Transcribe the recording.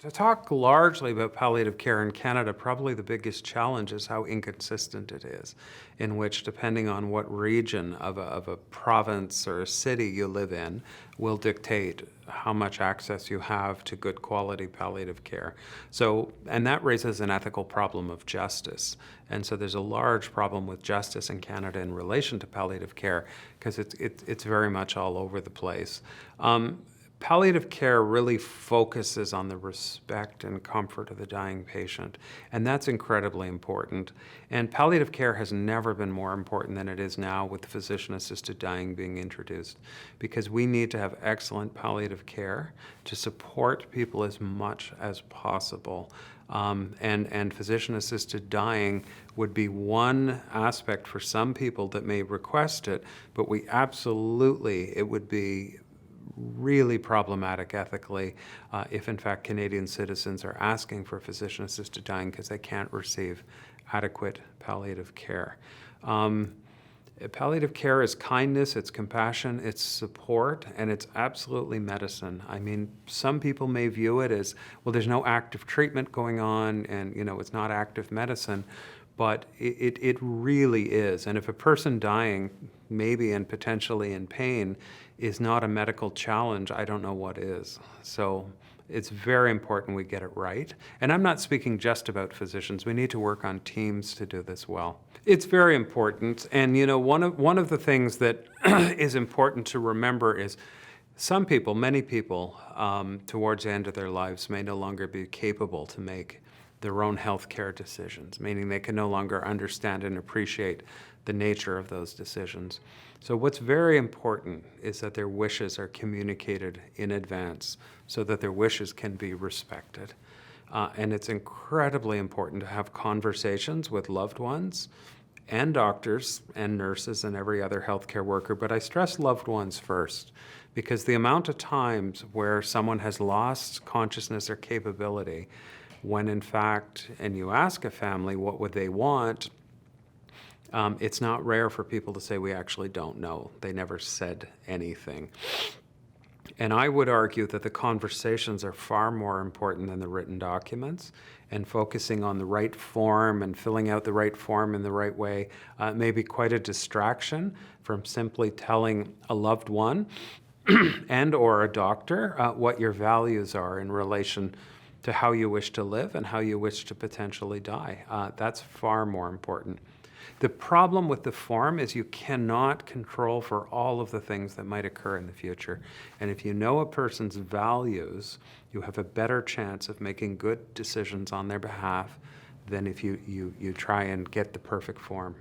To talk largely about palliative care in Canada, probably the biggest challenge is how inconsistent it is, in which, depending on what region of a province or a city you live in, will dictate how much access you have to good quality palliative care. And that raises an ethical problem of justice. And so there's a large problem with justice in Canada in relation to palliative care, because it's very much all over the place. Palliative care really focuses on the respect and comfort of the dying patient, and that's incredibly important. And palliative care has never been more important than it is now with physician-assisted dying being introduced, because we need to have excellent palliative care to support people as much as possible. And physician-assisted dying would be one aspect for some people that may request it, but it would be really problematic ethically if in fact Canadian citizens are asking for physician-assisted dying because they can't receive adequate palliative care. Palliative care is kindness, it's compassion, it's support, and it's absolutely medicine. I mean, some people may view it as, well, there's no active treatment going on and, it's not active medicine, but it really is. And if a person dying, maybe and potentially in pain, is not a medical challenge, I don't know what is. So it's very important we get it right. And I'm not speaking just about physicians. We need to work on teams to do this well. It's very important. And one of the things that is important to remember is many people, towards the end of their lives may no longer be capable to make their own healthcare decisions, meaning they can no longer understand and appreciate the nature of those decisions. So what's very important is that their wishes are communicated in advance so that their wishes can be respected. And it's incredibly important to have conversations with loved ones and doctors and nurses and every other healthcare worker, but I stress loved ones first, because the amount of times where someone has lost consciousness or capability, when in fact, and you ask a family what would they want, it's not rare for people to say, we actually don't know. They never said anything. And I would argue that the conversations are far more important than the written documents, and focusing on the right form and filling out the right form in the right way may be quite a distraction from simply telling a loved one and or a doctor what your values are in relation to how you wish to live and how you wish to potentially die. That's far more important. The problem with the form is you cannot control for all of the things that might occur in the future. And if you know a person's values, you have a better chance of making good decisions on their behalf than if you try and get the perfect form.